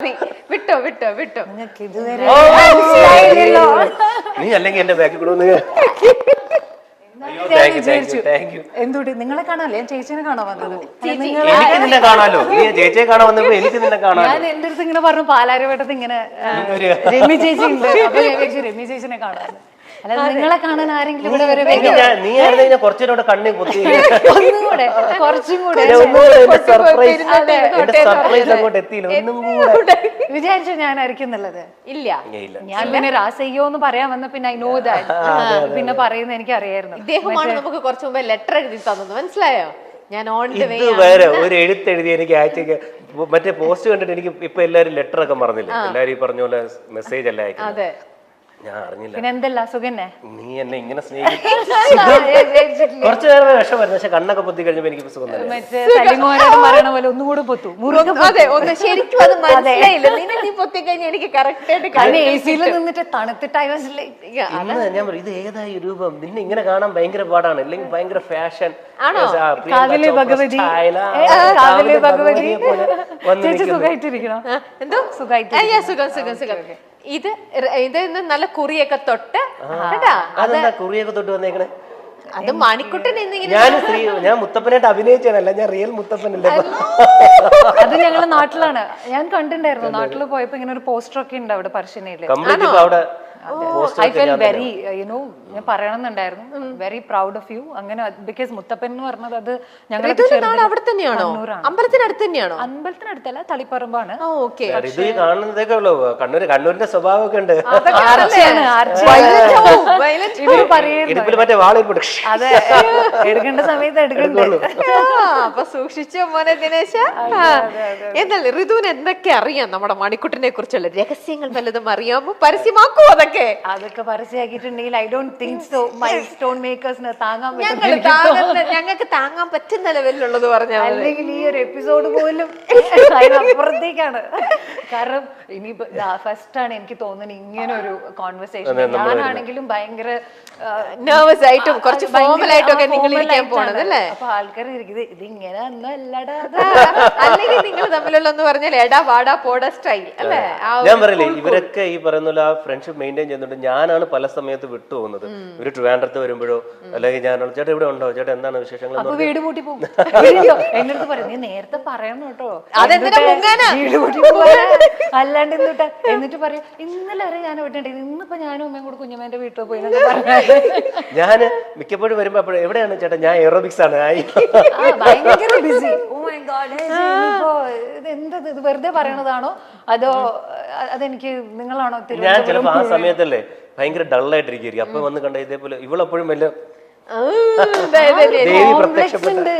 വിട്ടോ വിട്ടോ വിട്ടോ. നിങ്ങൾക്ക് ഇതുവരെ നീ അല്ലെങ്കിൽ എന്റെ ബാക്കിൽ കൂടെ എന്തുകൊണ്ട് നിങ്ങളെ കാണാല്ലേ? ഞാൻ ചേച്ചിനെ കാണാൻ വന്നത്. എനിക്ക് നിന്നെ കാണാലോ. നീ ചേച്ചിയെ കാണാൻ വന്നപ്പോ എനിക്ക് നിന്നെ കാണാൻ. ഞാൻ എന്റെ അടുത്ത് ഇങ്ങനെ പറഞ്ഞു പാലാരിവട്ടത്ത് ഇങ്ങനെ രമ്യ ചേച്ചി ഉണ്ട്, അപ്പൊ ഞാൻ വിചാരിച്ചു രമ്യ ചേച്ചിനെ കാണാൻ. അല്ലാതെ നിങ്ങളെ കാണാൻ ആരെങ്കിലും ഇവിടെ വരെ നീ ആയിരുന്നു കുറച്ചുകൂടെ കണ്ണി പൊത്തി ഒന്നുകൂടെ കുറച്ചും കൂടെ വിചാരിച്ചു ഞാനായിരിക്കും എന്നുള്ളത്. ഇല്ല, ഞാൻ പിന്നെ രാസയ്യോ എന്ന് പറയാൻ വന്ന പിന്നെ ഐ നോ ദാറ്റ് പിന്നെ പറയുന്നത് എനിക്ക് അറിയായിരുന്നു. ഇദ്ദേഹമാണ് നമുക്ക് കുറച്ചു മുമ്പ് ലെറ്റർ എഴുതി തന്നത്, മനസ്സിലായോ? ഞാൻ വേറെ ഒരു എഴുത്തെഴുതി എനിക്ക് അയച്ചേക്ക് മറ്റേ പോസ്റ്റ് കണ്ടിട്ട് എനിക്ക് ഇപ്പൊ എല്ലാരും ലെറ്റർ ഒക്കെ പറഞ്ഞില്ലേ, എല്ലാരും ഈ പറഞ്ഞ പോലെ മെസ്സേജ് അല്ല അയക്കുന്നത്. ഞാൻ അറിഞ്ഞില്ല. പിന്നെ എന്തല്ല സുഖന്നെ? നീ എന്നെ ഇങ്ങനെ കുറച്ചു നേരം വിഷമായിരുന്നു, പക്ഷെ കണ്ണൊക്കെ പൊത്തി കഴിഞ്ഞപ്പോ എനിക്ക് സുഖം തന്നെ. മറ്റേ സലിമോനോട് പറയണ പോലെ ഒന്നുകൂടെ പൊത്തു. ശരിക്കും അത് മനസ്സിലായില്ല. നീ പൊത്തി കഴിഞ്ഞാൽ എനിക്ക് കറക്റ്റ് ആയിട്ട് എസിയിൽ നിന്നിട്ട് തണുത്തിട്ട് ഞാൻ പറയും ഇത് ഏതായി രൂപം, നിന്നെ ഇങ്ങനെ കാണാൻ ഭയങ്കര പാടാണ്, അല്ലെങ്കിൽ ഭയങ്കര ഫാഷൻ. കാവിലെ ഭഗവതി ചേച്ചി സുഖമായിട്ടിരിക്കണോ? എന്തോ സുഖം സുഖം സുഖം. ഇത് നല്ല കുറിയൊക്കെ തൊട്ട് അതെന്താ കുറിയൊക്കെ തൊട്ട് വന്നേക്കണേ? അത് മണിക്കുട്ടൻ ഞാൻ മുത്തപ്പനായിട്ട് അഭിനയിച്ചാണല്ല, ഞാൻ റിയൽ മുത്തപ്പനല്ലേ. അത് ഞങ്ങളുടെ നാട്ടിലാണ്, ഞാൻ കണ്ടിട്ടുണ്ടായിരുന്നു. നാട്ടിൽ പോയപ്പോ ഇങ്ങനെ ഒരു പോസ്റ്റർ ഒക്കെ ഉണ്ട് അവിടെ പറശ്ശിനിയില്. അവിടെ ഐ ഫെൽ വെരി യുനോ ഞാൻ പറയണമെന്നുണ്ടായിരുന്നു, വെരി പ്രൗഡ് ഓഫ് യു. അങ്ങനെ ബിക്കോസ് മുത്തപ്പൻ എന്ന് പറഞ്ഞത് അത് ഞങ്ങളുടെ അവിടെ തന്നെയാണോ? അമ്പലത്തിനടുത്ത് തന്നെയാണോ? അമ്പലത്തിനടുത്തല്ല, തളിപ്പറമ്പാണ്. കാണുന്നതൊക്കെ ഉള്ളൂ. കണ്ണൂരിന്റെ സ്വഭാവമൊക്കെ ഉണ്ട്. അതെ, എടുക്കേണ്ട സമയത്ത് എടുക്കണ്ടേ. അപ്പൊ സൂക്ഷിച്ചോ മോനെ ദിനേശ. എന്നല്ലേ ഋതുവിന് എന്തൊക്കെ അറിയാം നമ്മുടെ മണിക്കുട്ടനെ കുറിച്ചുള്ള രഹസ്യങ്ങൾ വല്ലതും അറിയാമോ? പരസ്യമാക്കോ? അതൊക്കെ പരസ്യമാക്കിയിട്ടുണ്ടെങ്കിൽ I don't think so my stone മേക്കേഴ്സിന് താങ്ങാൻ ഞങ്ങൾക്ക് താങ്ങാൻ പറ്റുന്ന ലെവലിലുള്ളത് പറഞ്ഞാൽ, അല്ലെങ്കിൽ ഈ ഒരു എപ്പിസോഡ് പോലും അതിനപ്പുറത്തേക്കാണ്. കാരണം ഇനി ഫസ്റ്റ് ആണ് എനിക്ക് തോന്നുന്നത് ഇങ്ങനെ ഒരു കോൺവെർസേഷൻ. ഞാനാണെങ്കിലും ഭയങ്കര നെർവസ് ആയിട്ടും കുറച്ച് ഫോർമൽ ആയിട്ടും ഒക്കെ നിങ്ങൾ ഇരിക്കാൻ പോണത് അല്ലേ? അപ്പൊ ആൾക്കാർ ഇരിക്കുന്നത് ഇത് ഇങ്ങനെ ഒന്നും അല്ലടാ, അല്ലെങ്കിൽ നിങ്ങൾ തമ്മിലുള്ള എന്ന് പറഞ്ഞാൽ എടാ വാടാ പോടാ സ്റ്റൈൽ അല്ലേ? ഞാൻ പറയില്ലേ, ഇവരൊക്കെ ഈ പറയുന്ന പോലെ ആ ഫ്രണ്ട്ഷിപ്പ് മെയിൻറ്റെയിൻ ചെയ്യുന്നുണ്ട്. ഞാനാണ് പല സമയത്ത് വിട്ടു പോകുന്നത്. ഇവര് ട്രിവാൻഡ്രത്ത് വരുമ്പോഴോ അല്ലെങ്കിൽ ഞാനാണ് ചേട്ടാ ഇവിടെ ഉണ്ടോ, ചേട്ടാ എന്താണ് വിശേഷങ്ങൾ, അപ്പൊ വീട് പൂട്ടി പോകും. എന്നടുത്ത് പറയും നീ നേരത്തെ പറയണം കേട്ടോ, അല്ലാണ്ട് എന്നിട്ട് പറയും ഇന്നലെ വരെ ഞാൻ വിട്ടിട്ടുണ്ട്, ഇന്നിപ്പോ ഞാനും അമ്മയും കൂടെ കുഞ്ഞമ്മേന്റെ വീട്ടിൽ പോയി ഞാൻ മിക്കപ്പോഴും വരുമ്പോ അപ്പോഴും എവിടെയാണ് ചേട്ടാ, ഞാൻ എറോബിക്സ് ആണ്, ഭയങ്കര ബിസി. ഓ മൈ ഗോഡ്, ഇത് എന്താ ഇത് വെറുതെ പറയണതാണോ അതോ അതെനിക്ക് നിങ്ങളാണോ? ഞാൻ ചിലപ്പോ ആ സമയത്തല്ലേ ഭയങ്കര ഡള്ളായിട്ടിരിക്കും. അപ്പൊ വന്ന് കണ്ട ഇതേപോലെ ഇവളെപ്പോഴും വല്ല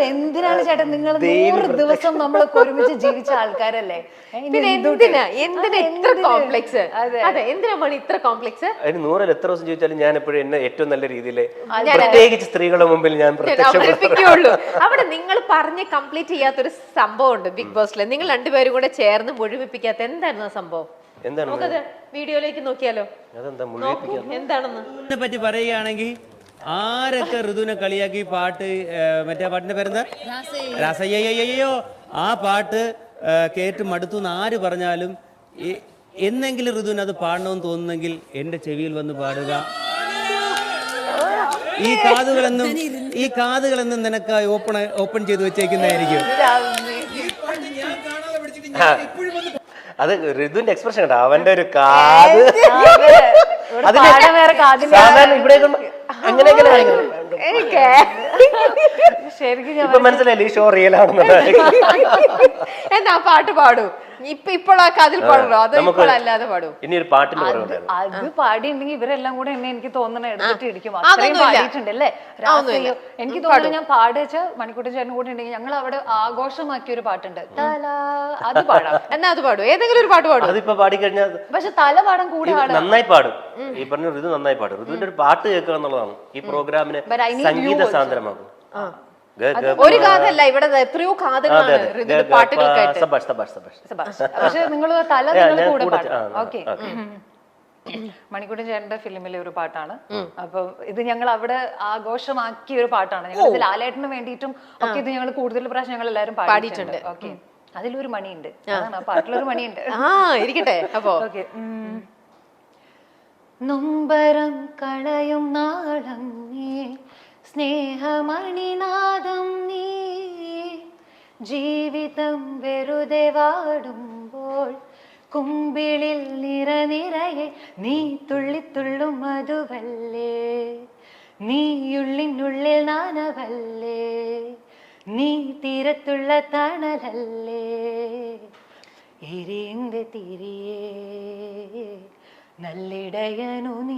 എന്തിനാണ് ചേട്ടാൻ നിങ്ങൾ 100 ദിവസം നമ്മളൊക്കെ ഒരുമിച്ച് ജീവിച്ച ആൾക്കാരല്ലേ, പിന്നെ എന്തിനാ ഇത്ര കോംപ്ലക്സ്? എന്തിനാ മണി ഇത്ര കോംപ്ലക്സ്? അതിന് 100 എത്ര ദിവസം ചോദിച്ചാലും ഞാൻ എപ്പോഴും എന്നെ ഏറ്റവും നല്ല രീതിയിൽ പ്രത്യേകിച്ച് സ്ത്രീകളുടെ മുമ്പിൽ ഞാൻ അവതരിപ്പിക്കുകയുള്ളൂ. അവിടെ നിങ്ങൾ പറഞ്ഞ് കംപ്ലീറ്റ് ചെയ്യാത്തൊരു സംഭവം ഉണ്ട് ബിഗ് ബോസിൽ, നിങ്ങൾ രണ്ടുപേരും കൂടെ ചേർന്ന് മുഴുമിപ്പിക്കാത്ത എന്തായിരുന്നു ആ സംഭവം? എന്താണ് നമുക്കത് വീഡിയോയിലേക്ക് നോക്കിയാലോ? എന്താണെന്ന് പറ്റി പറയുകയാണെങ്കിൽ ആരൊക്കെ ഋതുവിനെ കളിയാക്കി പാട്ട്, മറ്റേ പാട്ടിന്റെ പേരെന്താ, രാസയ്യോ, ആ പാട്ട് കേട്ട് മടുത്തു എന്ന് ആര് പറഞ്ഞാലും എന്നെങ്കിലും ഋതുവിന് അത് പാടണമെന്ന് തോന്നുന്നെങ്കിൽ എന്റെ ചെവിയിൽ വന്ന് പാടുക. ഈ കാതുകളെന്നും നിനക്ക് ഓപ്പൺ ചെയ്ത് വെച്ചേക്കുന്നതായിരിക്കും. അത് ഋതുവിന്റെ എക്സ്പ്രഷൻ കേട്ടോ, അവന്റെ ഒരു കാത് സാധാരണ ഇവിടെ ഇപ്പൊ മനസ്സിലായില്ലേ ഈ ഷോ റിയൽ ആണെന്നുള്ളത്. എന്നാ പാട്ട് പാടൂ, ഇപ്പോൾ ആ കാതിൽ പാടുള്ളൂ, അത് അല്ലാതെ പാടൂ. ഇനി ഒരു പാട്ടിന് അത് പാടിയിട്ടുണ്ടെങ്കിൽ ഇവരെല്ലാം കൂടെ എന്നെ എനിക്ക് തോന്നണ എടുത്തിട്ട് ഇടിക്കും. അത്രയും പാടിയിട്ടുണ്ടല്ലേ രാസയ്യോ. എനിക്ക് തോന്നുന്നു ഞാൻ പാടിച്ച മണിക്കൂട്ടൻ ചേട്ടൻ കൂടെ ഉണ്ടെങ്കിൽ ഞങ്ങൾ അവിടെ ആഘോഷമാക്കിയ ഒരു പാട്ടുണ്ട്, അത് പാടാം. എന്നാ അത് പാടും, ഏതെങ്കിലും ഒരു പാട്ട് പാടും. അതിപ്പോ പാടിക്കഴിഞ്ഞാൽ പക്ഷെ തല പാടാൻ കൂടെ നന്നായി പാടും. ഈ പറഞ്ഞ ഋതു നന്നായി പാടും. ഋതുവിന്റെ ഒരു പാട്ട് കേൾക്കുക എന്നുള്ളതാണ് ഈ പ്രോഗ്രാമിനെ സംഗീത സാന്ദ്രമാകും. ഒരു കാതല്ല, ഇവിടെ എത്രയോ കാതുകളാണ് പാട്ടുകൾക്കായിട്ട്. പക്ഷെ നിങ്ങൾ തല കൂടെ പാടാം. ഓക്കെ, മണിക്കൂട്ടൻ ചേട്ടന്റെ ഫിലിമിലെ ഒരു പാട്ടാണ്. അപ്പൊ ഇത് ഞങ്ങൾ അവിടെ ആഘോഷമാക്കിയ ഒരു പാട്ടാണ്. ഞങ്ങൾ ലാലേട്ടന് വേണ്ടിയിട്ടും ഒക്കെ ഇത് ഞങ്ങൾ കൂടുതൽ പ്രാവശ്യം ഞങ്ങൾ എല്ലാവരും പാടിയിട്ടുണ്ട്. ഓക്കെ, അതിലൊരു മണിയുണ്ട്, അതാണ് ആ പാട്ടിലൊരു മണിയുണ്ട്. ഇരിക്കട്ടെ അപ്പോ. ഓക്കെ. നൊമ്പരം കളയും നാളം നീ, സ്നേഹമണിനാദം നീ, ജീവിതം വെറുതെ വാടുമ്പോൾ കുമ്പിളിൽ നിറനിറയെ നീ തുള്ളിത്തുള്ളും മധുവല്ലേ, നീയുള്ളിനുള്ളിൽ നാനവല്ലേ, നീ തീരത്തുള്ള തണലല്ലേ, എരിന്റെ തിരിയേ നല്ലിടയനു നീ.